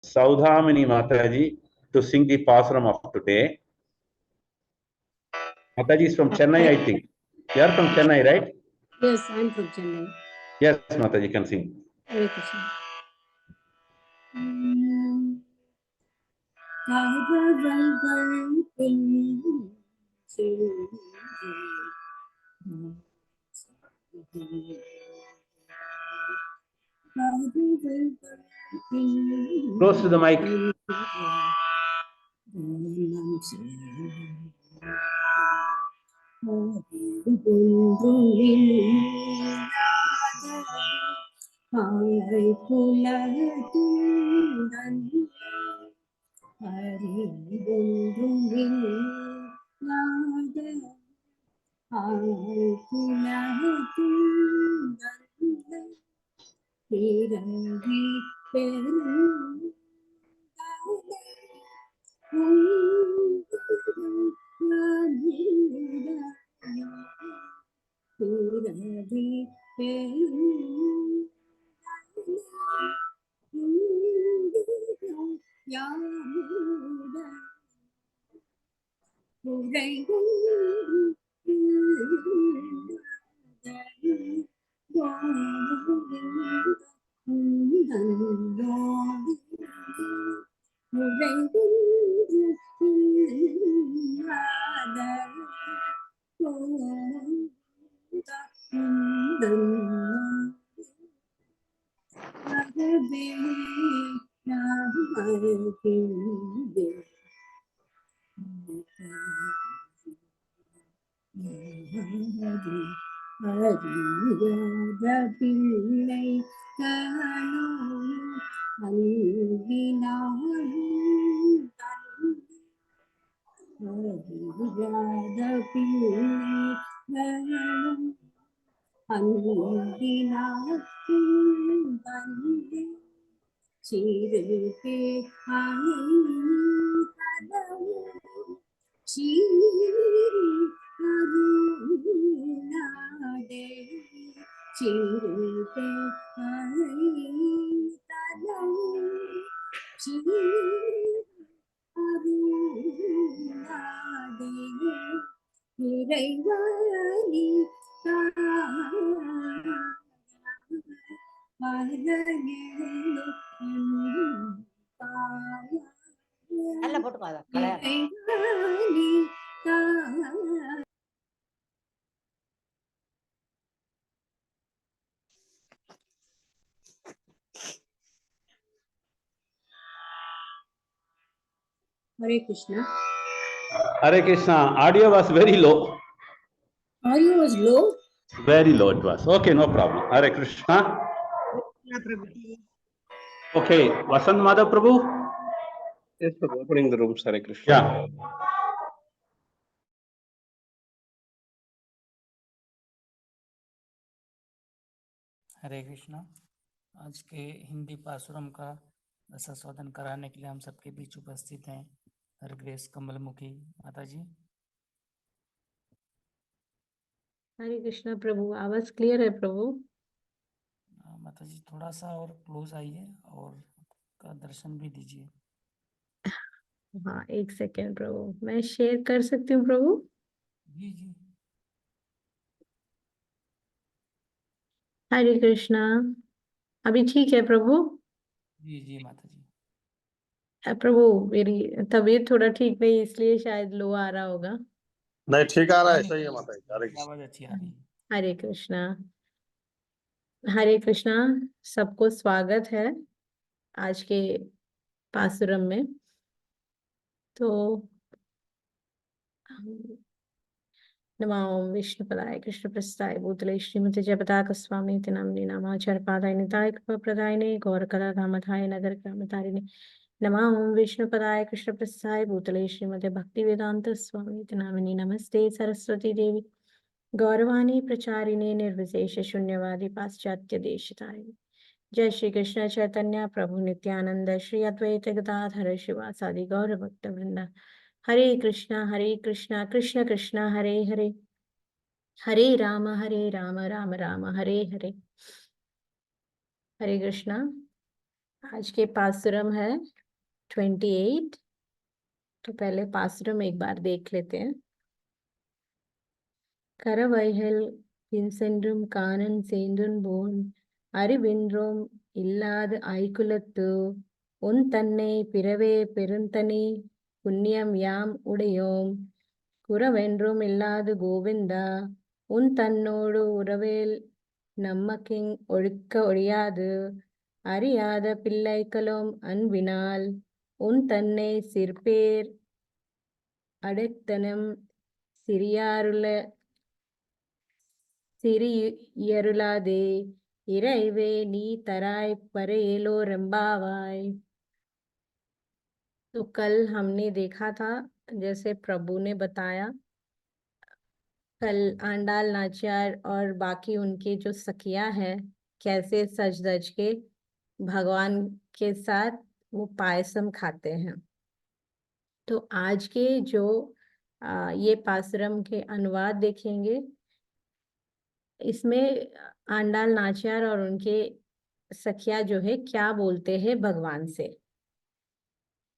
Saudhamini Mataji to sing the Pasuram of today. Mataji is from Chennai, I think. You are from Chennai, right? Yes, I'm from Chennai. Yes, Mataji can sing. Hare Krishna. Close to the mic. Hare Krishna. Hare Krishna. Audio was very low. Audio was low? Very low it was. Okay, no problem. Hare Krishna. Okay, Vasant Madhav Prabhu? Yes, Prabhu, opening the rooms, Hare Krishna. Yeah. हरे कृष्णा। आज के हिंदी पासुरम का रसास्वादन कराने के लिए हम सबके बीच उपस्थित हैं हर ग्रेस कमलमुखी माता जी। हरे कृष्णा प्रभु, आवाज क्लियर है प्रभु? माता जी थोड़ा सा और क्लोज आइए और का दर्शन भी दीजिए। हाँ, एक सेकेंड प्रभु, मैं शेयर कर सकती हूँ प्रभु? जी जी। हरे कृष्णा, अभी ठीक है प्रभु? जी जी माता जी। प्रभु मेरी तबीयत थोड़ा ठीक नहीं, इसलिए शायद लो आ रहा होगा। नहीं, ठीक आ रहा है, सही है माता जी। हरे कृष्णा। आवाज अच्छी आ रही है। हरे कृष्णा। हरे कृष्णा, सबको स्वागत है आज के पासुरम में। तो नमो विष्णुपदाय कृष्णप्रस्थाय भूतले श्रीमते जयपताक स्वामी नाम्नि नामाचार्यपादाय निताय कृपाप्रदायिने गौरकलाधामधाय नगरग्रामतारिणे नमो विष्णुपदाय कृष्णप्रस्थाय भूतले श्रीमते भक्तिवेदांत स्वामी नामिने नमस्ते सरस्वती देवी गौरवाणी प्रचारिणे निर्विशेष शून्यवादी पाश्चात्य देशतारिणे। जय श्री कृष्ण चैतन्य प्रभु नित्यानंद श्री अद्वैत गदाधर शिवासादि गौर भक्त वृंदा। हरे कृष्णा कृष्ण कृष्ण हरे हरे, हरे राम राम राम हरे हरे। हरे कृष्णा। आज के पासुरम है 28। तो पहले पासुरम एक बार देख लेते हैं। கரவைகள் பின்சென்றும் காணன் சேன்றும் போன் அறிவின்றோம் இல்லாது ஐக்குலத்து உன் தன்னை பிறவே பெருந்தனி புண்ணியம் யாம் உடையோம் குறவென்றும் இல்லாது கோவிந்தா உன் தன்னோடு உறவேல் நம்மக்கிங் ஒழுக்க ஒழியாது அறியாத பிள்ளைகளும் அன்பினால் உன் தன்னை சிற்பேர் அடைத்தனம் சிறியாருள சிறியருளாதே இறைவே நீ तराय परेलो रंबावाय। तो कल हमने देखा था, जैसे प्रभु ने बताया, कल आंडाल नाचियार और बाकी उनके जो सखियां हैं कैसे सज धज के भगवान के साथ वो पायसम खाते हैं। तो आज के जो ये पासुरम के अनुवाद देखेंगे, इसमें आंडाल नाचियार और उनके सखिया जो है क्या बोलते हैं भगवान से।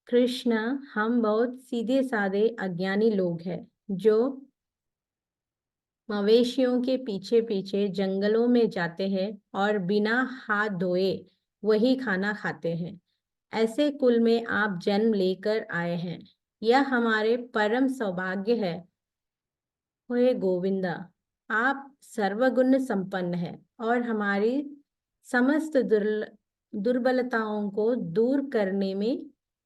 कृष्ण, हम बहुत सीधे साधे अज्ञानी लोग हैं जो मवेशियों के पीछे पीछे जंगलों में जाते हैं और बिना हाथ धोए वही खाना खाते हैं। ऐसे कुल में आप जन्म लेकर आए हैं, यह हमारे परम सौभाग्य है। हे गोविंदा, आप सर्वगुण संपन्न है और हमारी समस्त दुर्बलताओं को दूर करने में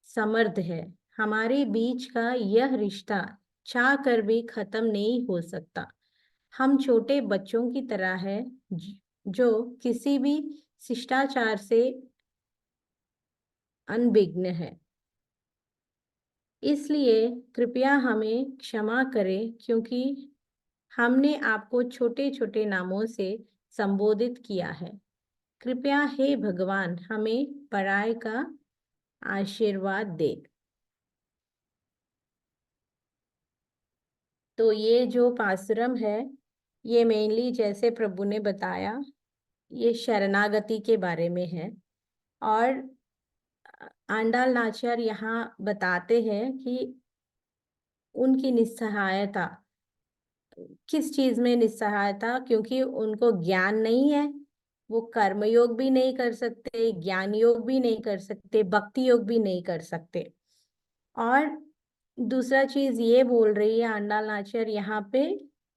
समर्थ है। हमारे बीच का यह रिश्ता चाह कर भी खत्म नहीं हो सकता। हम छोटे बच्चों की तरह है जो किसी भी शिष्टाचार से अनभिज्ञ है। इसलिए कृपया हमें क्षमा करें, क्योंकि हमने आपको छोटे छोटे नामों से संबोधित किया है। कृपया हे भगवान हमें पराय का आशीर्वाद दे। तो ये जो पासुरम है, ये मेनली जैसे प्रभु ने बताया, ये शरणागति के बारे में है। और आंडाल नाचियार यहाँ बताते हैं कि उनकी निस्सहायता, किस चीज में निस्सहायता, क्योंकि उनको ज्ञान नहीं है, वो कर्मयोग भी नहीं कर सकते, ज्ञान योग भी नहीं कर सकते, भक्ति योग भी नहीं कर सकते। और दूसरा चीज ये बोल रही है आंडाल नाचियार यहाँ पे,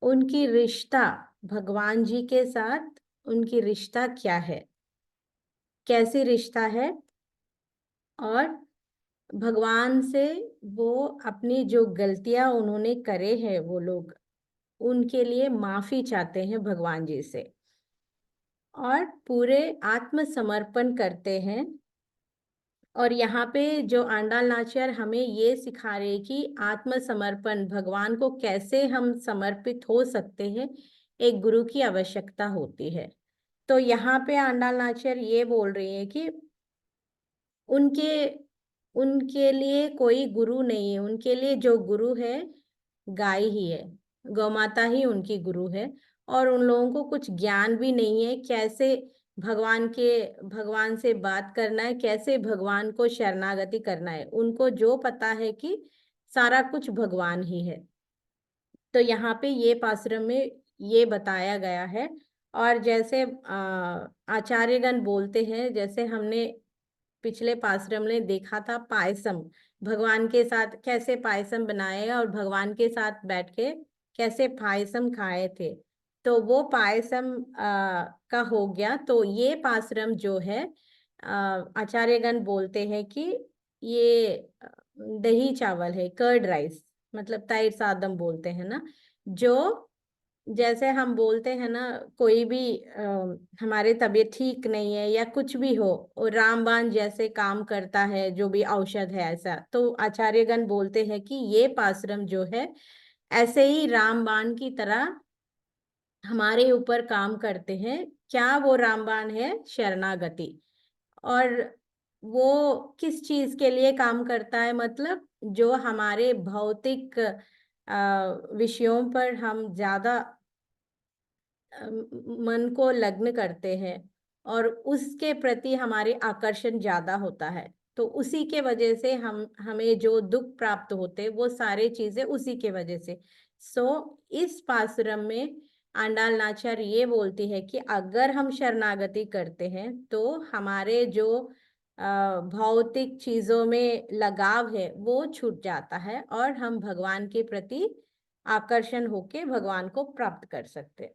उनकी रिश्ता भगवान जी के साथ, उनकी रिश्ता क्या है, कैसी रिश्ता है, और भगवान से वो अपनी जो गलतियां उन्होंने करे हैं, वो लोग उनके लिए माफी चाहते हैं भगवान जी से और पूरे आत्मसमर्पण करते हैं। और यहाँ पे जो आंडाल नाचियार हमें ये सिखा रहे कि आत्मसमर्पण, भगवान को कैसे हम समर्पित हो सकते हैं, एक गुरु की आवश्यकता होती है। तो यहाँ पे आंडाल नाचियार ये बोल रही है कि उनके लिए कोई गुरु नहीं है, उनके लिए जो गुरु है गाय ही है, गौमाता ही उनकी गुरु है। और उन लोगों को कुछ ज्ञान भी नहीं है कैसे भगवान से बात करना है, कैसे भगवान को शरणागति करना है। उनको जो पता है कि सारा कुछ भगवान ही है। तो यहाँ पे ये पासुरम में ये बताया गया है। और जैसे आचार्यगण बोलते हैं, जैसे हमने पिछले पासुरम में देखा था पायसम, भगवान के साथ कैसे पायसम बनाए और भगवान के साथ बैठ के कैसे पायसम खाए थे, तो वो पायसम का हो गया। तो ये पासुरम जो है आचार्यगण बोलते हैं कि ये दही चावल है, कर्ड राइस, मतलब तैर सादम बोलते हैं ना। जो जैसे हम बोलते हैं ना, कोई भी हमारे तबीयत ठीक नहीं है या कुछ भी हो, और रामबाण जैसे काम करता है, जो भी औषध है ऐसा, तो आचार्यगण बोलते हैं कि ये पासुरम जो है ऐसे ही रामबाण की तरह हमारे ऊपर काम करते हैं। क्या वो रामबाण है? शरणागति। और वो किस चीज के लिए काम करता है? मतलब जो हमारे भौतिक विषयों पर हम ज्यादा मन को लग्न करते हैं और उसके प्रति हमारे आकर्षण ज्यादा होता है, तो उसी के वजह से हमें जो दुख प्राप्त होते वो सारे चीजें उसी के वजह से। इस पासुरम में आंडाल नाचार ये बोलती है कि अगर हम शरणागति करते हैं तो हमारे जो भौतिक चीजों में लगाव है वो छूट जाता है और हम भगवान के प्रति आकर्षण होके भगवान को प्राप्त कर सकते।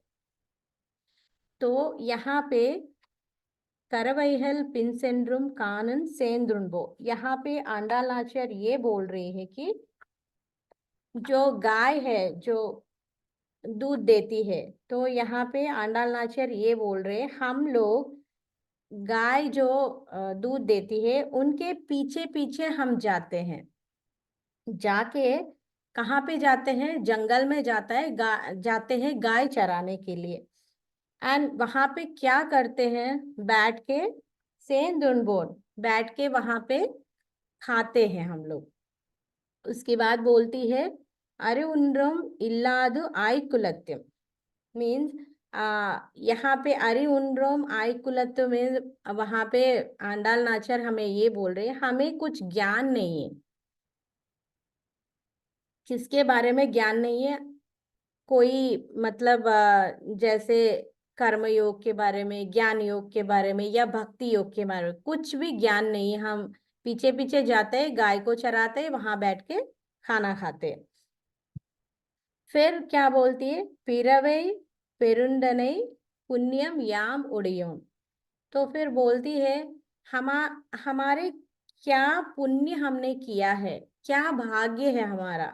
तो यहाँ पे करवैहल पिंसेंड्रुम कानन सेंद्रुनबो, यहाँ पे आंडाल नाचार ये बोल रही है कि जो गाय है जो दूध देती है, तो यहाँ पे आंडाल नाचार ये बोल रहे हम लोग गाय जो दूध देती है उनके पीछे पीछे हम जाते हैं। जाके कहाँ पे जाते हैं? जंगल में जाते हैं गाय चराने के लिए। एंड वहां पे क्या करते हैं? बैठ के सेंदुनबोन बैठ के वहां पे खाते हैं हम लोग। उसके बाद बोलती है अरे उन्रम इल्लादु आय कुलत्यम, मीन्स यहाँ पे अरि उन्रोम आय कुलत्व में वहां पे आंडाल नाचार हमें ये बोल रहे हैं हमें कुछ ज्ञान नहीं है। किसके बारे में ज्ञान नहीं है? कोई मतलब जैसे कर्म योग के बारे में, ज्ञान योग के बारे में या भक्ति योग के बारे में कुछ भी ज्ञान नहीं है। हम पीछे पीछे जाते हैं, गाय को चराते हैं, वहां बैठ के खाना खाते हैं। फिर क्या बोलती है? पिरवै पेरुंडनई पुण्यम याम उड़ियोम, तो फिर बोलती है हमारे क्या पुण्य हमने किया है, क्या भाग्य है हमारा,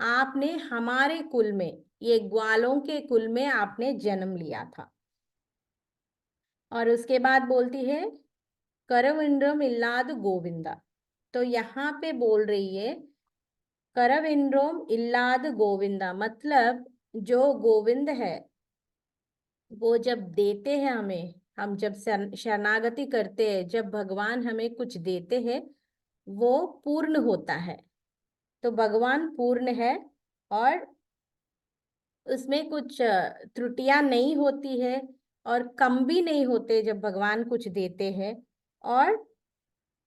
आपने हमारे कुल में, ये ग्वालों के कुल में आपने जन्म लिया था। और उसके बाद बोलती है करविंद्रम इल्लाद गोविंदा, तो यहाँ पे बोल रही है करविंद्रोम इल्लाद गोविंदा, मतलब जो गोविंद है वो जब देते हैं हमें, हम जब शरणागति करते हैं, जब भगवान हमें कुछ देते हैं वो पूर्ण होता है। तो भगवान पूर्ण है और उसमें कुछ त्रुटियां नहीं होती है और कम भी नहीं होते जब भगवान कुछ देते हैं, और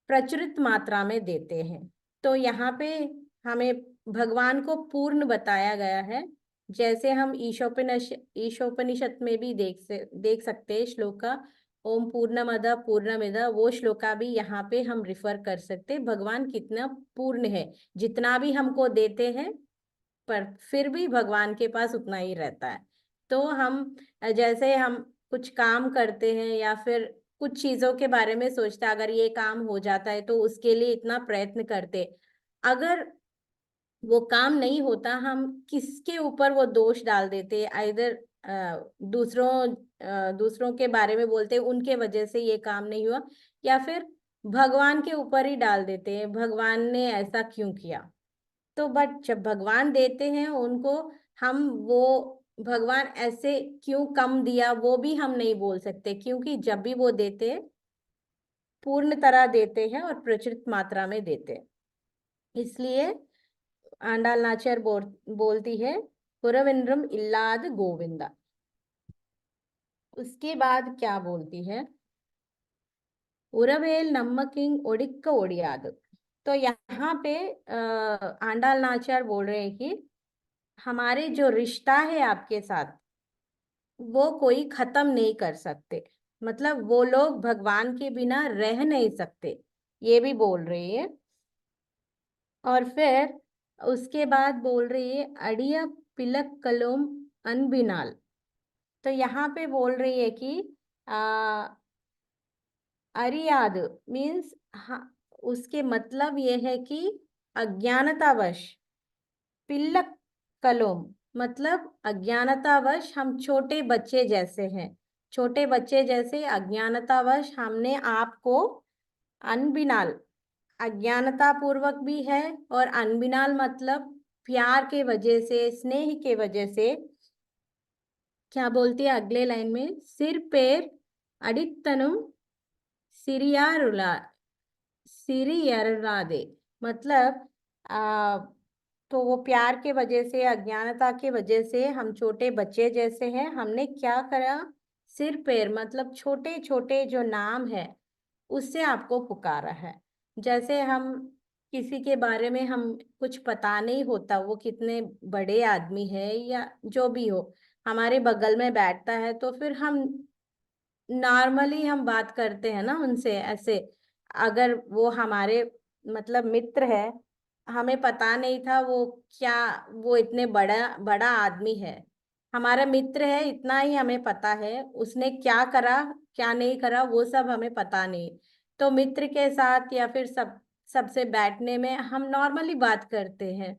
प्रचुरित मात्रा में देते हैं। तो यहाँ पे हमें भगवान को पूर्ण बताया गया है। जैसे हम ईशोपनिषद में भी देख सकते हैं श्लोका ओम पूर्णमद पूर्णमिद, वो श्लोका भी यहाँ पे हम रिफर कर सकते हैं। भगवान कितना पूर्ण है, जितना भी हमको देते हैं पर फिर भी भगवान के पास उतना ही रहता है। तो हम जैसे हम कुछ काम करते हैं या फिर कुछ चीजों के बारे में सोचते हैं, अगर ये काम हो जाता है तो उसके लिए इतना प्रयत्न करते, अगर वो काम नहीं होता हम किसके ऊपर वो दोष डाल देते, आइदर दूसरों के बारे में बोलते उनके वजह से ये काम नहीं हुआ, या फिर भगवान के ऊपर ही डाल देते हैं भगवान ने ऐसा क्यों किया। तो बट जब भगवान देते हैं उनको, हम वो भगवान ऐसे क्यों कम दिया वो भी हम नहीं बोल सकते, क्योंकि जब भी वो देते हैं पूर्ण तरह देते हैं और प्रचुर मात्रा में देते हैं। इसलिए आंडाल नाचार बोलती है पुरविंद्रम इल्लाद गोविंदा। उसके बाद क्या बोलती है? उरवेल नम्मकिंग ओडिक्का ओडियाद, तो यहाँ पे आंडाल नाचार बोल रहे हैं कि हमारे जो रिश्ता है आपके साथ वो कोई खत्म नहीं कर सकते, मतलब वो लोग भगवान के बिना रह नहीं सकते, ये भी बोल रही है। और फिर उसके बाद बोल रही है अडिया पिलक कलोम अनबिनाल, तो यहाँ पे बोल रही है कि अरियाद मीन्स उसके मतलब ये है कि अज्ञानतावश, पिल्लक कलोम मतलब अज्ञानतावश हम छोटे बच्चे जैसे हैं, छोटे बच्चे जैसे अज्ञानतावश हमने आपको अनबिनाल, अज्ञानता पूर्वक भी है और अनबिनाल मतलब प्यार के वजह से, स्नेह के वजह से, क्या बोलती है अगले लाइन में, सिर पैर अडितनुम सिरियरुला दे, मतलब तो वो प्यार के वजह से, अज्ञानता के वजह से हम छोटे बच्चे जैसे हैं, हमने क्या करा? सिर पैर मतलब छोटे छोटे जो नाम है उससे आपको पुकारा है। जैसे हम किसी के बारे में हम कुछ पता नहीं होता वो कितने बड़े आदमी है या जो भी हो, हमारे बगल में बैठता है तो फिर हम नॉर्मली हम बात करते हैं ना उनसे ऐसे। अगर वो हमारे मतलब मित्र है, हमें पता नहीं था वो क्या, वो इतने बड़ा बड़ा आदमी है, हमारा मित्र है इतना ही हमें पता है, उसने क्या करा क्या नहीं करा वो सब हमें पता नहीं। तो मित्र के साथ या फिर सबसे बैठने में हम नॉर्मली बात करते हैं।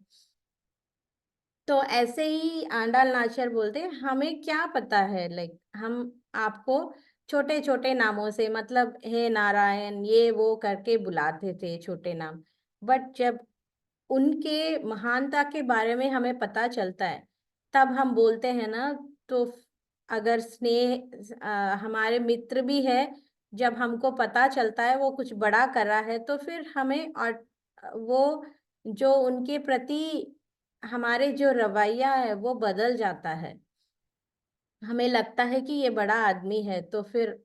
तो ऐसे ही आंडाल नाचर बोलते हैं हमें क्या पता है, लाइक हम आपको छोटे छोटे नामों से मतलब हे नारायण ये वो करके बुलाते थे छोटे नाम। बट जब उनके महानता के बारे में हमें पता चलता है तब हम बोलते हैं ना। तो अगर स्नेह हमारे मित्र भी है, जब हमको पता चलता है वो कुछ बड़ा कर रहा है तो फिर हमें और वो जो उनके प्रति हमारे जो रवैया है वो बदल जाता है। हमें लगता है कि ये बड़ा आदमी है तो फिर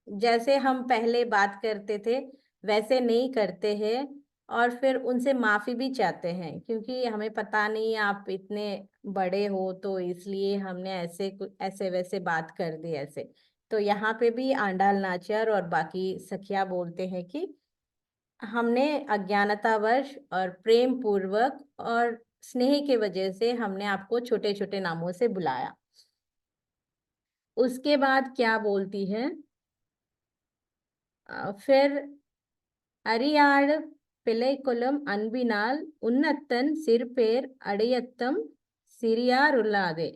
जैसे हम पहले बात करते थे वैसे नहीं करते हैं। और फिर उनसे माफी भी चाहते हैं क्योंकि हमें पता नहीं आप इतने बड़े हो तो इसलिए हमने ऐसे वैसे बात कर दी ऐसे। तो यहाँ पे भी आंडाल नाचार और बाकी सखिया बोलते हैं कि हमने अज्ञानतावश और प्रेम पूर्वक और स्नेह के वजह से हमने आपको छोटे छोटे नामों से बुलाया। उसके बाद क्या बोलती है, फिर अरियाड़ பிள்ளைக்குளம் அன்பினால் उन्नतन सिर पैर अड़ियत्तम सिरियारुलादे।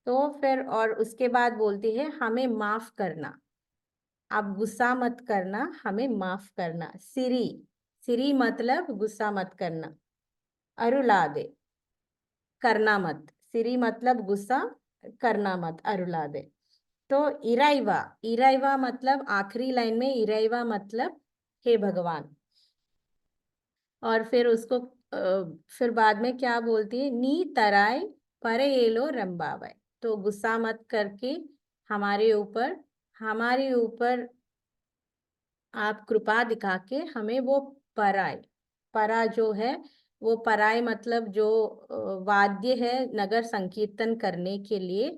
तो फिर और उसके बाद बोलती है हमें माफ करना, आप गुस्सा मत करना, हमें माफ करना। सिरी सिरी मतलब गुस्सा मत करना, अरुलादे करना मत, सिरी मतलब गुस्सा करना मत, अरुलादे। तो इराइवा इराइवा मतलब आखिरी लाइन में इराइवा मतलब हे भगवान। और फिर उसको फिर बाद में क्या बोलती है, नी तराय परेलो रंबावय। तो गुस्सा मत करके हमारे ऊपर आप कृपा दिखा के हमें वो पराय, परा जो है वो पराय मतलब जो वाद्य है नगर संकीर्तन करने के लिए,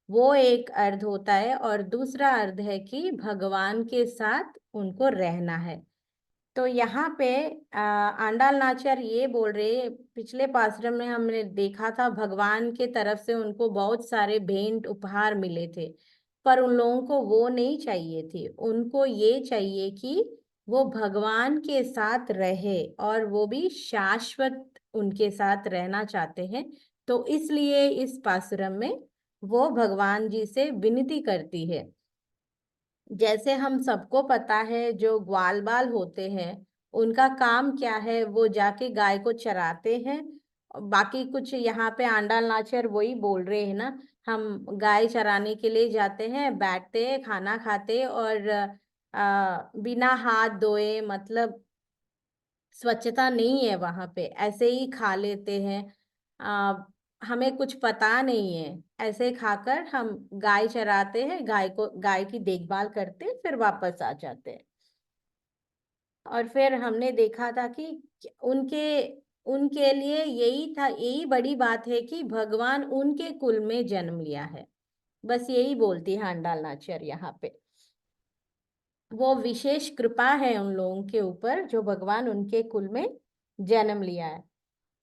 वो एक अर्थ होता है। और दूसरा अर्थ है कि भगवान के साथ उनको रहना है। तो यहाँ पे आंडाल नाचार ये बोल रहे, पिछले पासरम में हमने देखा था भगवान के तरफ से उनको बहुत सारे भेंट उपहार मिले थे, पर उन लोगों को वो नहीं चाहिए थी। उनको ये चाहिए कि वो भगवान के साथ रहे और वो भी शाश्वत उनके साथ रहना चाहते हैं। तो इसलिए इस पासुरम में वो भगवान जी से विनती करती है। जैसे हम सबको पता है जो ग्वाल बाल होते हैं उनका काम क्या है, वो जाके गाय को चराते हैं। बाकी कुछ यहाँ पे आंडाल नाचर वही बोल रहे हैं ना, हम गाय चराने के लिए जाते हैं, बैठते हैं, खाना खाते और बिना हाथ धोए मतलब स्वच्छता नहीं है वहां पे, ऐसे ही खा लेते हैं। आ, हमें कुछ पता नहीं है, ऐसे खाकर हम गाय चराते हैं, गाय की देखभाल करते फिर वापस आ जाते हैं। और फिर हमने देखा था कि उनके उनके लिए यही था, यही बड़ी बात है कि भगवान उनके कुल में जन्म लिया है। बस यही बोलती है आंडाल नाचर यहाँ पे, वो विशेष कृपा है उन लोगों के ऊपर जो भगवान उनके कुल में जन्म लिया है।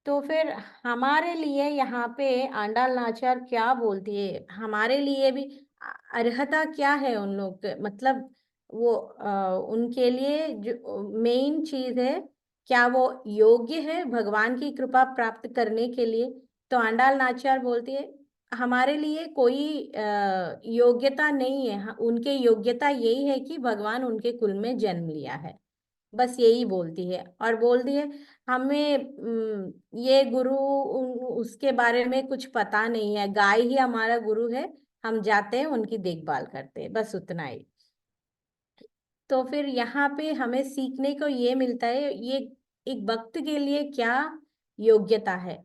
तो फिर हमारे लिए यहाँ पे आंडाल नाचार क्या बोलती है, हमारे लिए भी अर्हता क्या है उन लोग मतलब वो उनके लिए जो मेन चीज है, क्या वो योग्य है भगवान की कृपा प्राप्त करने के लिए। तो आंडाल नाचार बोलती है हमारे लिए कोई योग्यता नहीं है, उनके योग्यता यही है कि भगवान उनके कुल में जन्म लिया है। बस यही बोलती है और बोलती है हमें ये गुरु उसके बारे में कुछ पता नहीं है, गाय ही हमारा गुरु है, हम जाते हैं उनकी देखभाल करते हैं, बस उतना ही। तो फिर यहाँ पे हमें सीखने को ये मिलता है, ये एक भक्त के लिए क्या योग्यता है।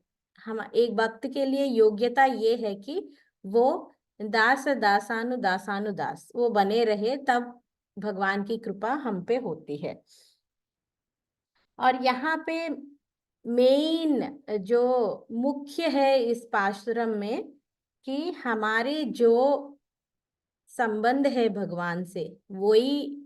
हम एक भक्त के लिए योग्यता ये है कि वो दास दासानुदास वो बने रहे, तब भगवान की कृपा हम पे होती है। और यहाँ पे मेन जो मुख्य है इस पाशुरम में, कि हमारे जो संबंध है भगवान से, वही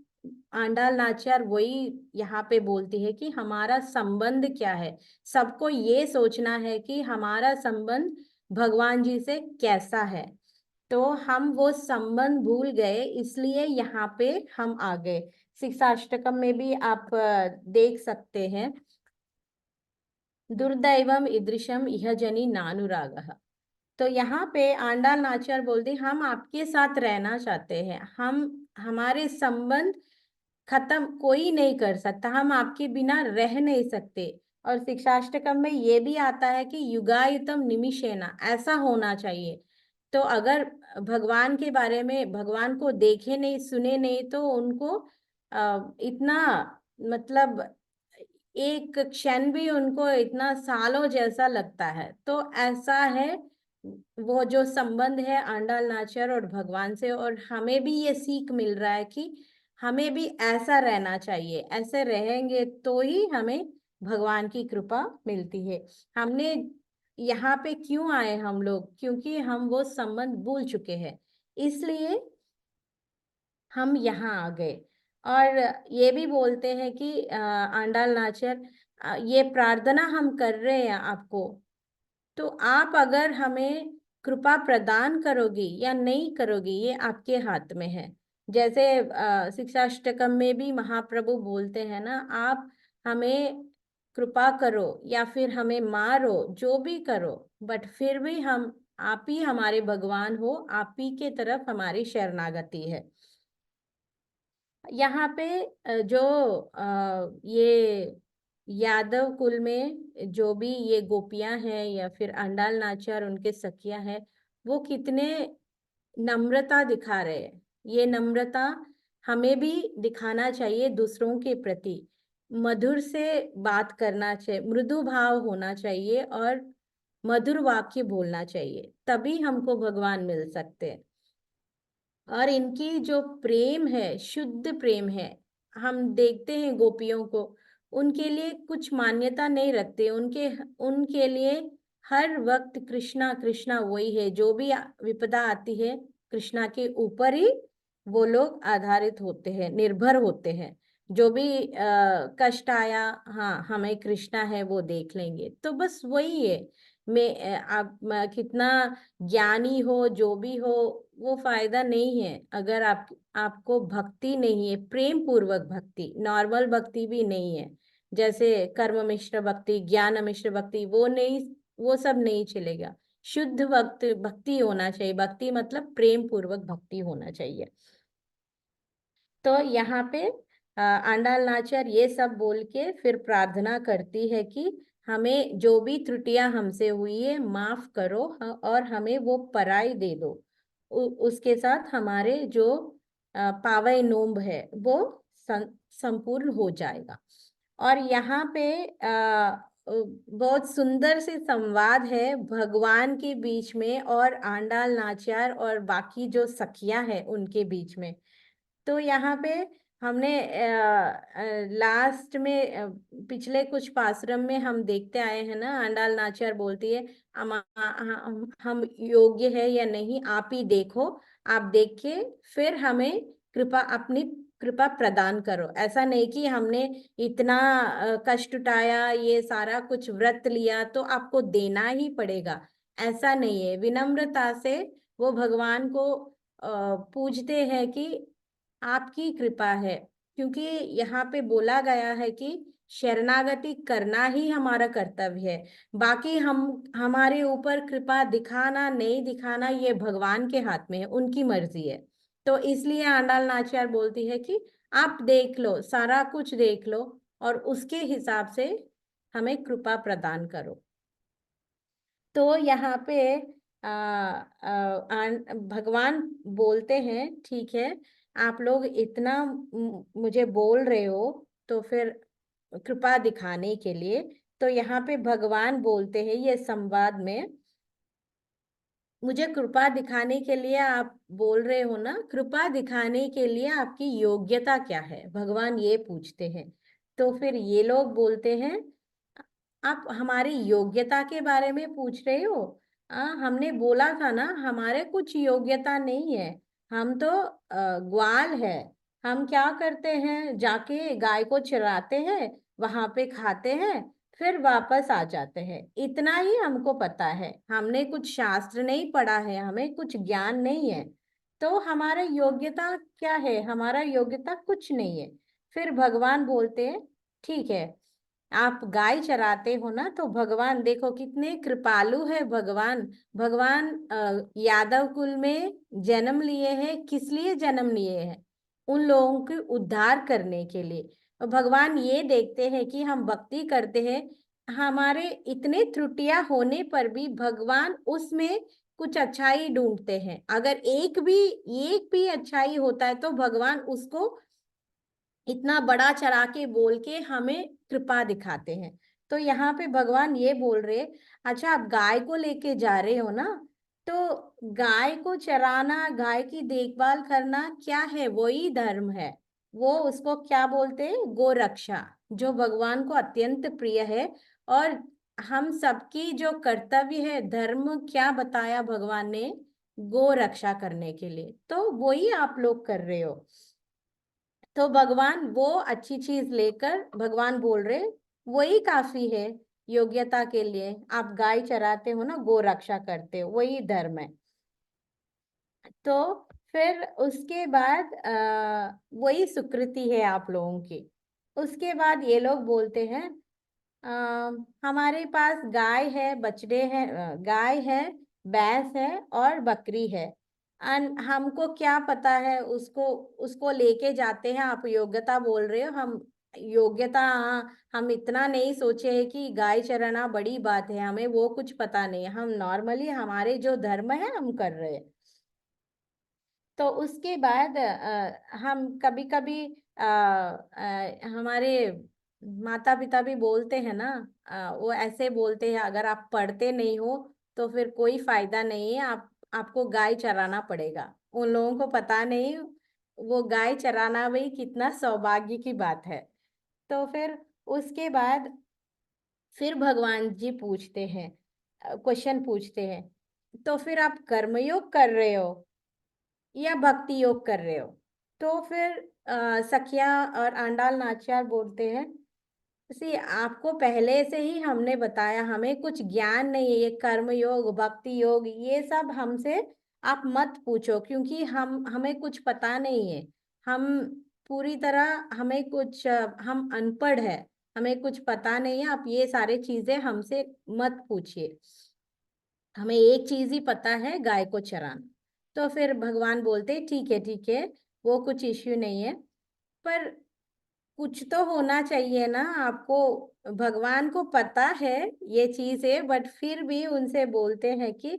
आंडाल नाचियार वही यहाँ पे बोलती है कि हमारा संबंध क्या है। सबको ये सोचना है कि हमारा संबंध भगवान जी से कैसा है। तो हम वो संबंध भूल गए, इसलिए यहाँ पे हम आ गए। शिक्षाष्टकम में भी आप देख सकते हैं, दुर्दैवम ईदृशम इह जनी नानुरागः। तो यहाँ पे आंडाल नाचियार बोलते हम आपके साथ रहना चाहते हैं, हमारे संबंध खत्म कोई नहीं कर सकता, हम आपके बिना रह नहीं सकते। और शिक्षाष्टकम में ये भी आता है कि युगायुतम निमिषेना, ऐसा होना चाहिए। तो अगर भगवान के बारे में, भगवान को देखे नहीं सुने नहीं, तो उनको इतना मतलब एक क्षण भी उनको इतना सालों जैसा लगता है। तो ऐसा है वो जो संबंध है आंडाल नाचियार और भगवान से। और हमें भी ये सीख मिल रहा है कि हमें भी ऐसा रहना चाहिए, ऐसे रहेंगे तो ही हमें भगवान की कृपा मिलती है। हमने यहाँ पे क्यों आए हम लोग? क्योंकि हम वो संबंध भूल चुके हैं, इसलिए हम यहाँ आ गए। और ये भी बोलते हैं कि आंडाल नाचियार, ये प्रार्थना हम कर रहे हैं आपको, तो आप अगर हमें कृपा प्रदान करोगी या नहीं करोगी, ये आपके हाथ में है। जैसे शिक्षाष्टकम में भी महाप्रभु बोलते हैं ना, आप हमें कृपा करो या फिर हमें मारो, जो भी करो, बट फिर भी हम, आप ही हमारे भगवान हो, आप ही के तरफ हमारी शरणागति है। यहाँ पे जो ये यादव कुल में जो भी ये गोपियां हैं या फिर आंडाल नाचियार उनके सखियां हैं, वो कितने नम्रता दिखा रहे हैं। ये नम्रता हमें भी दिखाना चाहिए दूसरों के प्रति। मधुर से बात करना चाहिए, मृदु भाव होना चाहिए और मधुर वाक्य बोलना चाहिए, तभी हमको भगवान मिल सकते हैं। और इनकी जो प्रेम है, शुद्ध प्रेम है। हम देखते हैं गोपियों को, उनके लिए कुछ मान्यता नहीं रखते, उनके लिए हर वक्त कृष्णा कृष्णा वही है। जो भी विपदा आती है, कृष्णा के ऊपर ही वो लोग आधारित होते हैं, निर्भर होते हैं। जो भी कष्ट आया, हाँ हमें कृष्णा है वो देख लेंगे, तो बस वही है। आप कितना ज्ञानी हो, जो भी हो, वो फायदा नहीं है अगर आपको भक्ति नहीं है, प्रेम पूर्वक भक्ति, नॉर्मल भक्ति भी नहीं है। जैसे कर्म मिश्र भक्ति, ज्ञान मिश्र भक्ति, वो सब नहीं चलेगा। शुद्ध भक्ति होना चाहिए। भक्ति मतलब प्रेम पूर्वक भक्ति होना चाहिए। तो यहाँ पे आंडाल नाचियार ये सब बोल के फिर प्रार्थना करती है कि हमें जो भी त्रुटियां हमसे हुई है माफ करो, और हमें वो पराई दे दो। उसके साथ हमारे जो पावई नोम्ब है वो संपूर्ण हो जाएगा। और यहाँ पे बहुत सुंदर से संवाद है भगवान के बीच में और आंडाल नाचियार और बाकी जो सखियां हैं उनके बीच में। तो यहाँ पे हमने लास्ट में पिछले कुछ पासुरम में हम देखते आए हैं ना, आंडाल नाचियार बोलती है हम योग्य है या नहीं, आप ही देखो, आप देख के फिर हमें अपनी कृपा प्रदान करो। ऐसा नहीं कि हमने इतना कष्ट उठाया, ये सारा कुछ व्रत लिया तो आपको देना ही पड़ेगा, ऐसा नहीं है। विनम्रता से वो भगवान को पूछते हैं कि आपकी कृपा है, क्योंकि यहाँ पे बोला गया है कि शरणागति करना ही हमारा कर्तव्य है। बाकी हमारे ऊपर कृपा दिखाना नहीं दिखाना ये भगवान के हाथ में है, उनकी मर्जी है। तो इसलिए आंडाल नाचियार बोलती है कि आप देख लो, सारा कुछ देख लो और उसके हिसाब से हमें कृपा प्रदान करो। तो यहाँ पे भगवान बोलते हैं, ठीक है आप लोग इतना मुझे बोल रहे हो तो फिर कृपा दिखाने के लिए। तो यहाँ पे भगवान बोलते हैं ये संवाद में मुझे कृपा दिखाने के लिए आप बोल रहे हो ना, कृपा दिखाने के लिए आपकी योग्यता क्या है, भगवान ये पूछते हैं। तो फिर ये लोग बोलते हैं, आप हमारी योग्यता के बारे में पूछ रहे हो? हमने बोला था ना, हमारे कुछ योग्यता नहीं है। हम तो ग्वाल है। हम क्या करते हैं, जाके गाय को चराते हैं, वहां पे खाते हैं, फिर वापस आ जाते हैं। इतना ही हमको पता है, हमने कुछ शास्त्र नहीं पढ़ा है, हमें कुछ ज्ञान नहीं है। तो हमारा योग्यता क्या है? हमारा योग्यता कुछ नहीं है। फिर भगवान बोलते हैं, ठीक है, आप गाय चराते हो ना, तो भगवान देखो कितने कृपालु है भगवान। भगवान यादव कुल में जन्म लिए हैं, किस लिए जन्म लिए हैं? उन लोगों के उद्धार करने के लिए। और भगवान ये देखते हैं कि हम भक्ति करते हैं, हमारे इतने त्रुटियां होने पर भी भगवान उसमें कुछ अच्छाई ढूंढते हैं। अगर एक भी अच्छाई होता है तो भगवान उसको इतना बड़ा चढ़ा के बोल के हमें कृपा दिखाते हैं। तो यहाँ पे भगवान ये बोल रहे, अच्छा आप गाय को लेके जा रहे हो ना, तो गाय को चराना, गाय की देखभाल करना क्या है? वही धर्म है। वो उसको क्या बोलते हैं? गो रक्षा, जो भगवान को अत्यंत प्रिय है। और हम सबकी जो कर्तव्य है, धर्म क्या बताया भगवान ने? गो रक्षा करने के लिए। तो वही आप लोग कर रहे हो। तो भगवान वो अच्छी चीज लेकर भगवान बोल रहे, वही काफी है योग्यता के लिए। आप गाय चराते हो ना, गो रक्षा करते हो, वही धर्म है। तो फिर उसके बाद वही सुकृति है आप लोगों की। उसके बाद ये लोग बोलते हैं, हमारे पास गाय है, बछड़े हैं, गाय है, भैंस है और बकरी है। हमको क्या पता है, उसको उसको लेके जाते हैं। आप योग्यता बोल रहे हो, हम योग्यता, हम इतना नहीं सोचे है कि गाय चराना बड़ी बात है, हमें वो कुछ पता नहीं है। हम नॉर्मली हमारे जो धर्म है हम कर रहे हैं। तो उसके बाद हम कभी कभी हमारे माता पिता भी बोलते हैं ना, वो ऐसे बोलते हैं, अगर आप पढ़ते नहीं हो तो फिर कोई फायदा नहीं है, आपको गाय चराना पड़ेगा। उन लोगों को पता नहीं वो गाय चराना भी कितना सौभाग्य की बात है। तो फिर उसके बाद फिर भगवान जी पूछते हैं, क्वेश्चन पूछते हैं, तो फिर आप कर्मयोग कर रहे हो या भक्ति योग कर रहे हो? तो फिर सखिया और आंडाल नाचियार बोलते हैं, सी आपको पहले से ही हमने बताया, हमें कुछ ज्ञान नहीं है, ये कर्म योग भक्ति योग ये सब हमसे आप मत पूछो, क्योंकि हमें कुछ पता नहीं है। हम पूरी तरह, हमें कुछ हम अनपढ़ है, हमें कुछ पता नहीं है। आप ये सारे चीजें हमसे मत पूछिए, हमें एक चीज ही पता है, गाय को चराना। तो फिर भगवान बोलते ठीक है ठीक है, वो कुछ इश्यू नहीं है, पर कुछ तो होना चाहिए ना आपको। भगवान को पता है ये चीज है, बट फिर भी उनसे बोलते हैं कि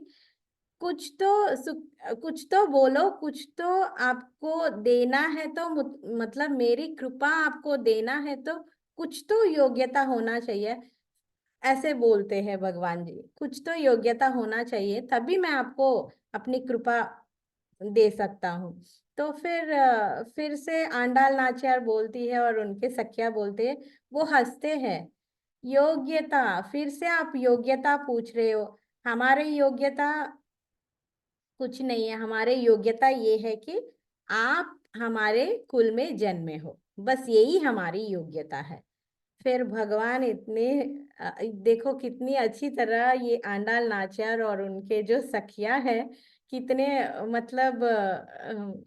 कुछ तो कुछ तो बोलो, कुछ तो आपको देना है। तो मतलब मेरी कृपा आपको देना है तो कुछ तो योग्यता होना चाहिए। ऐसे बोलते हैं भगवान जी, कुछ तो योग्यता होना चाहिए, तभी मैं आपको अपनी कृपा दे सकता हूँ। तो फिर से आंडाल नाचियार बोलती है और उनके सखिया बोलते हैं, वो हंसते हैं। योग्यता, फिर से आप योग्यता पूछ रहे हो? हमारे योग्यता कुछ नहीं है, हमारे योग्यता ये है कि आप हमारे कुल में जन्मे हो, बस यही हमारी योग्यता है। फिर भगवान इतने देखो कितनी अच्छी तरह ये आंडाल नाचियार और उनके जो सखिया है, कितने मतलब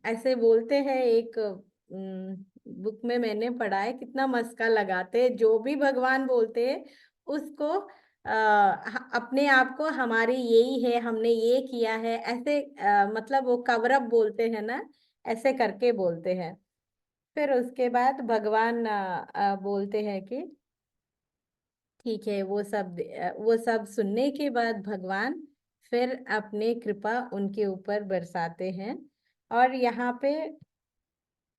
ऐसे बोलते हैं। एक बुक में मैंने पढ़ा है, कितना मस्का लगाते हैं, जो भी भगवान बोलते हैं उसको अपने आप को, हमारी यही है, हमने ये किया है, ऐसे मतलब वो कवर अप बोलते हैं ना, ऐसे करके बोलते हैं। फिर उसके बाद भगवान बोलते हैं कि ठीक है, वो सब सुनने के बाद भगवान फिर अपने कृपा उनके ऊपर बरसाते हैं। और यहाँ पे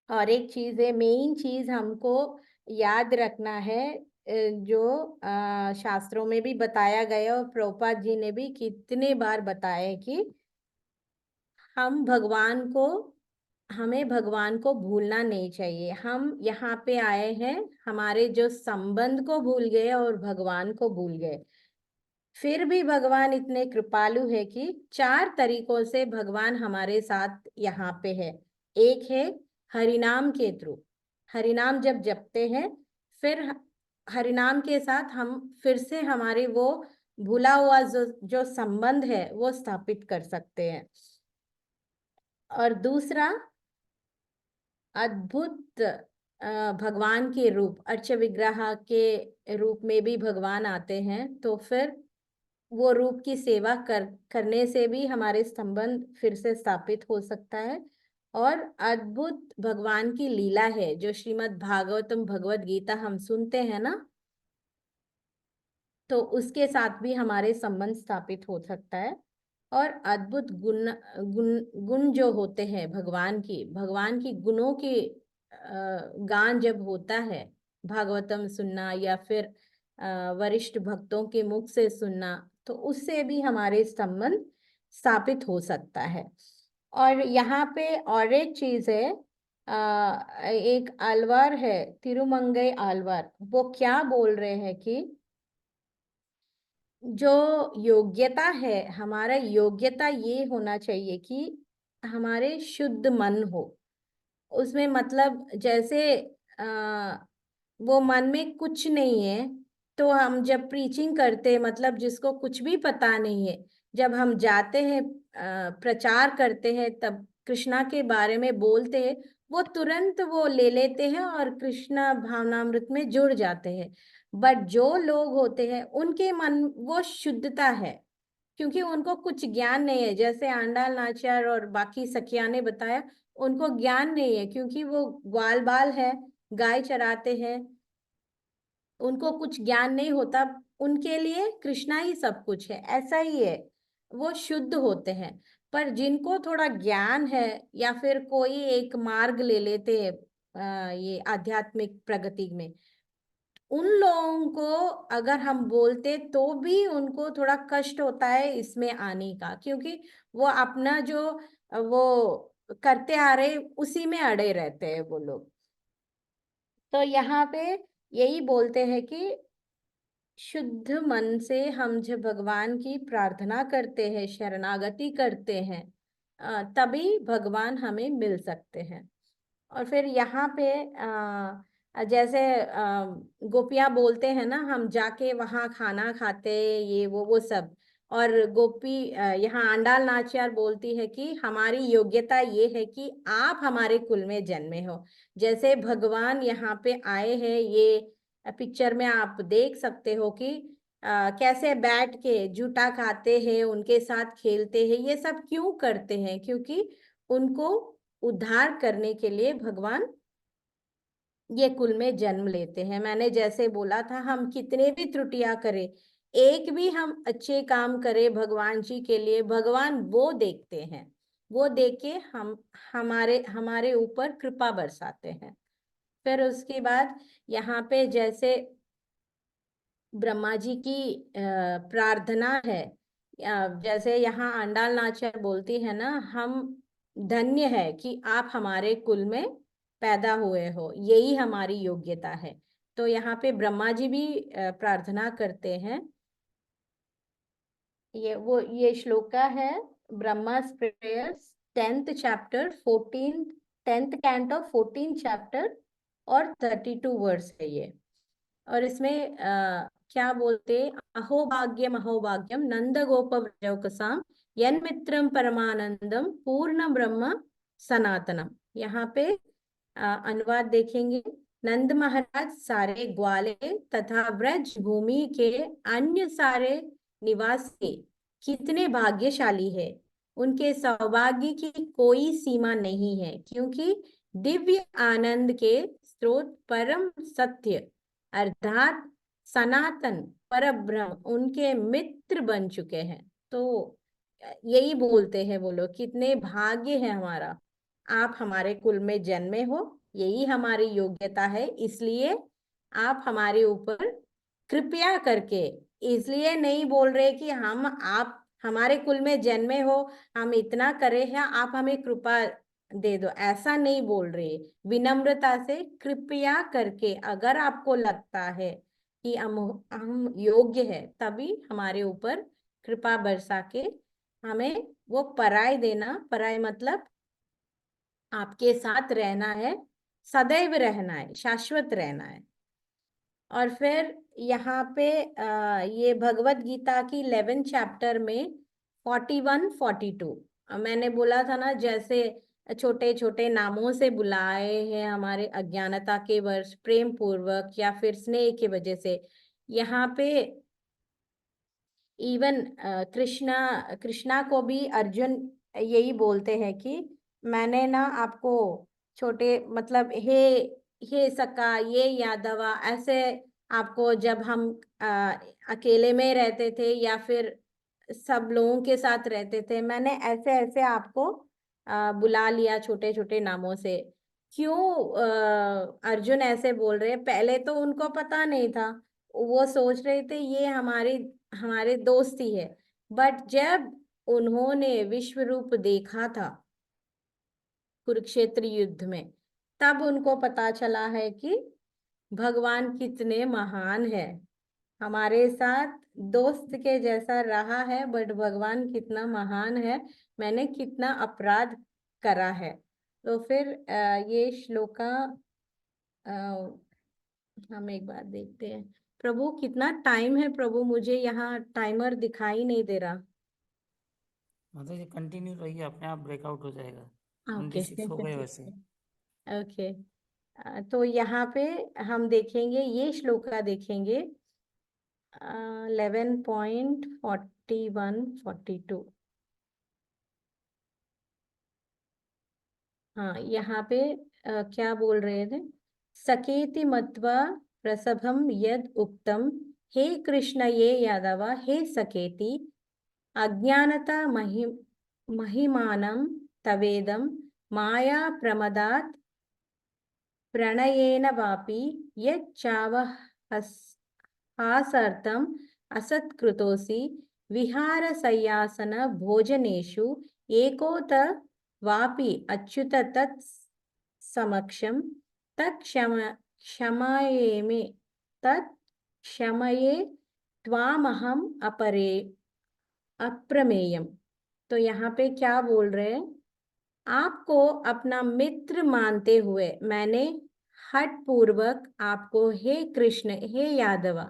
और एक चीज है, मेन चीज हमको याद रखना है, जो शास्त्रों में भी बताया गया और प्रभुपाद जी ने भी कितने बार बताया है कि हमें भगवान को भूलना नहीं चाहिए। हम यहाँ पे आए हैं, हमारे जो संबंध को भूल गए और भगवान को भूल गए। फिर भी भगवान इतने कृपालु है कि 4 तरीकों से भगवान हमारे साथ यहाँ पे है। एक है हरिनाम के थ्रू, हरिनाम जब जपते हैं फिर हरिनाम के साथ हम फिर से हमारे वो भूला हुआ जो संबंध है वो स्थापित कर सकते हैं। और दूसरा, अद्भुत भगवान के रूप, अर्च विग्रह के रूप में भी भगवान आते हैं, तो फिर वो रूप की सेवा करने से भी हमारे संबंध फिर से स्थापित हो सकता है। और अद्भुत भगवान की लीला है जो श्रीमद् भागवतम भगवत गीता हम सुनते हैं ना, तो उसके साथ भी हमारे संबंध स्थापित हो सकता है। और अद्भुत गुण गुण गुण जो होते हैं भगवान की गुणों की गान जब होता है, भागवतम सुनना या फिर वरिष्ठ भक्तों के मुख से सुनना, तो उससे भी हमारे संबंध स्थापित हो सकता है। और यहाँ पे और एक चीज है, एक आलवार है, तिरुमंगई आलवार, वो क्या बोल रहे हैं कि जो योग्यता है, हमारा योग्यता ये होना चाहिए कि हमारे शुद्ध मन हो। उसमें मतलब जैसे वो मन में कुछ नहीं है, तो हम जब प्रीचिंग करते हैं, मतलब जिसको कुछ भी पता नहीं है, जब हम जाते हैं प्रचार करते हैं, तब कृष्णा के बारे में बोलते हैं, वो तुरंत वो ले लेते हैं और कृष्णा भावनामृत में जुड़ जाते हैं। बट जो लोग होते हैं उनके मन वो शुद्धता है, क्योंकि उनको कुछ ज्ञान नहीं है। जैसे आंडाल नाचार और बाकी सखिया ने बताया, उनको ज्ञान नहीं है क्योंकि वो ग्वाल बाल है, गाय चराते हैं, उनको कुछ ज्ञान नहीं होता। उनके लिए कृष्णा ही सब कुछ है, ऐसा ही है, वो शुद्ध होते हैं। पर जिनको थोड़ा ज्ञान है या फिर कोई एक मार्ग ले लेते हैं ये आध्यात्मिक प्रगति में, उन लोगों को अगर हम बोलते तो भी उनको थोड़ा कष्ट होता है इसमें आने का, क्योंकि वो अपना जो वो करते आ रहे उसी में अड़े रहते हैं वो लोग। तो यहाँ पे यही बोलते हैं कि शुद्ध मन से हम जब भगवान की प्रार्थना करते हैं, शरणागति करते हैं, तभी भगवान हमें मिल सकते हैं। और फिर यहाँ पे जैसे गोपियाँ बोलते हैं ना, हम जाके वहाँ खाना खाते, ये वो सब। और गोपी यहाँ आंडाल नाचियार बोलती है कि हमारी योग्यता ये है कि आप हमारे कुल में जन्मे हो। जैसे भगवान यहाँ पे आए हैं, ये पिक्चर में आप देख सकते हो कि कैसे बैठ के जूठा खाते हैं, उनके साथ खेलते हैं। ये सब क्यों करते हैं? क्योंकि उनको उद्धार करने के लिए भगवान ये कुल में जन्म लेते हैं। मैंने जैसे बोला था, हम कितने भी त्रुटियां करें, एक भी हम अच्छे काम करें भगवान जी के लिए, भगवान वो देखते हैं, वो देख के हम हमारे ऊपर कृपा बरसाते हैं। फिर उसके बाद यहाँ पे जैसे ब्रह्मा जी की प्रार्थना है, जैसे यहाँ आंडाल नाचार बोलती है ना, हम धन्य है कि आप हमारे कुल में पैदा हुए हो, यही हमारी योग्यता है। तो यहाँ पे ब्रह्मा जी भी प्रार्थना करते हैं। ये श्लोका है ब्रह्मा's prayers 10th chapter 10th canto 14th chapter और 32 वर्स है ये। और इसमें क्या बोलते, अहोभाग्यम अहोभाग्यम नंद गोप व्रजौकसाम यन्मित्रम परमानंदम पूर्ण ब्रह्म सनातनम। यहाँ पे अनुवाद देखेंगे, नंद महाराज सारे ग्वाले तथा ब्रज भूमि के अन्य सारे निवासी कितने भाग्यशाली है, उनके सौभाग्य की कोई सीमा नहीं है, क्योंकि दिव्य आनंद के स्रोत परम सत्य अर्थात सनातन परब्रह्म उनके मित्र बन चुके हैं। तो यही बोलते हैं वो लोग, कितने भाग्य है हमारा, आप हमारे कुल में जन्मे हो, यही हमारी योग्यता है, इसलिए आप हमारे ऊपर कृपया करके, इसलिए नहीं बोल रहे कि हम आप हमारे कुल में जन्मे हो, हम इतना करे हैं, आप हमें कृपा दे दो, ऐसा नहीं बोल रहे। विनम्रता से कृपया करके, अगर आपको लगता है कि हम योग्य है, तभी हमारे ऊपर कृपा बरसा के हमें वो पराय देना। पराय मतलब आपके साथ रहना है, सदैव रहना है, शाश्वत रहना है। और फिर यहाँ पे ये भगवत गीता की 11 चैप्टर में 41 42 मैंने बोला था ना, जैसे छोटे छोटे नामों से बुलाए हैं हमारे अज्ञानता के वर्ष, प्रेम पूर्वक या फिर स्नेह की वजह से। यहाँ पे इवन कृष्णा को भी अर्जुन यही बोलते हैं कि मैंने ना आपको छोटे, मतलब हे सका, ये यादवा, ऐसे आपको जब हम अकेले में रहते थे या फिर सब लोगों के साथ रहते थे, मैंने ऐसे ऐसे आपको बुला लिया छोटे छोटे नामों से। क्यों अर्जुन ऐसे बोल रहे हैं? पहले तो उनको पता नहीं था, वो सोच रहे थे ये हमारे दोस्त ही है। बट जब उन्होंने विश्व रूप देखा था कुरुक्षेत्र युद्ध में, तब उनको पता चला है कि भगवान कितने महान है। हमारे साथ दोस्त के जैसा रहा है, बट भगवान कितना महान है, मैंने कितना अपराध करा है। तो फिर ये श्लोका हम एक बार देखते हैं। प्रभु कितना टाइम है प्रभु? मुझे यहाँ टाइमर दिखाई नहीं दे रहा। मतलब ये कंटिन्यू रहिए, अपने आप ब्रेकआउट हो जाएगा। ओके 26 हो गए वैसे। ओके। तो यहाँ पे हम देखेंगे, ये श्लोका देखेंगे 11.41-42। हाँ, यहाँ पे क्या बोल रहे थे? सकेति मत्वा प्रसभम यद उक्तम, हे कृष्ण ये यादव, हे सकेति, अज्ञानता महिमानं तवेदं, माया प्रमदात् प्रणयेन वापि यच्चावहासार्थम् असत्कृतोऽसि, विहारसय्यासन भोजनेषु एकोत वापि अच्युत तत् समक्षं क्षमये त्वामहम् अप्रमेयम। तो यहाँ पे क्या बोल रहे हैं? आपको अपना मित्र मानते हुए मैंने हठ पूर्वक आपको हे कृष्ण, हे यादव,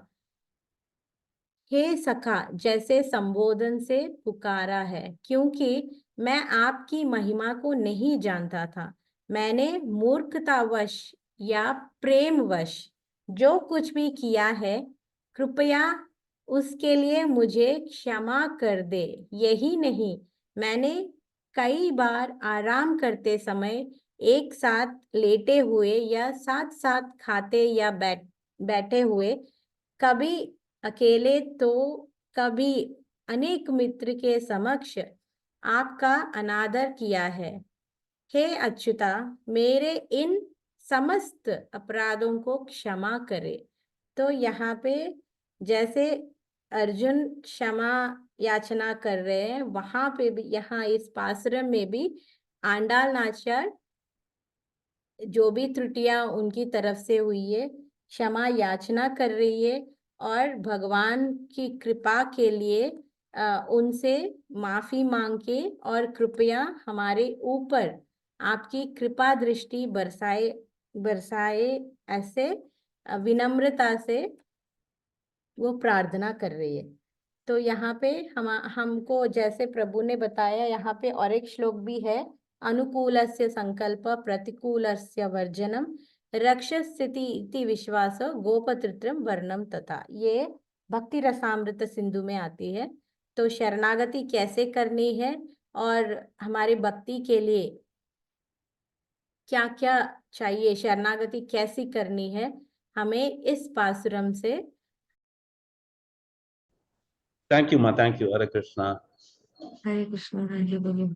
हे सखा जैसे संबोधन से पुकारा है, क्योंकि मैं आपकी महिमा को नहीं जानता था। मैंने मूर्खतावश या प्रेमवश जो कुछ भी किया है, कृपया उसके लिए मुझे क्षमा कर दे। यही नहीं, मैंने कई बार आराम करते समय, एक साथ लेटे हुए या साथ साथ खाते या बैठे हुए, कभी अकेले तो कभी अनेक मित्र के समक्ष आपका अनादर किया है। हे अच्युता, मेरे इन समस्त अपराधों को क्षमा करे। तो यहाँ पे जैसे अर्जुन क्षमा याचना कर रहे हैं, वहां पे भी, यहाँ इस पासुरम में भी आंडाल नाचार जो भी त्रुटियां उनकी तरफ से हुई है, क्षमा याचना कर रही है और भगवान की कृपा के लिए उनसे माफी मांग के, और कृपया हमारे ऊपर आपकी कृपा दृष्टि बरसाए ऐसे विनम्रता से वो प्रार्थना कर रही है। तो यहाँ पे हमको जैसे प्रभु ने बताया, यहाँ पे और एक श्लोक भी है, अनुकूलस्य संकल्प प्रतिकूलस्य वर्जनम, रक्षस्थिति इति विश्वास गोपतृत्रम वर्णम तथा। ये भक्ति रसामृत सिंधु में आती है। तो शरणागति कैसे करनी है और हमारी भक्ति के लिए क्या क्या चाहिए, शरणागति कैसी करनी है, हमें इस पासुरम से। Thank you, Ma. Thank you. Hare Krishna. Hare Krishna, thank you, Guru.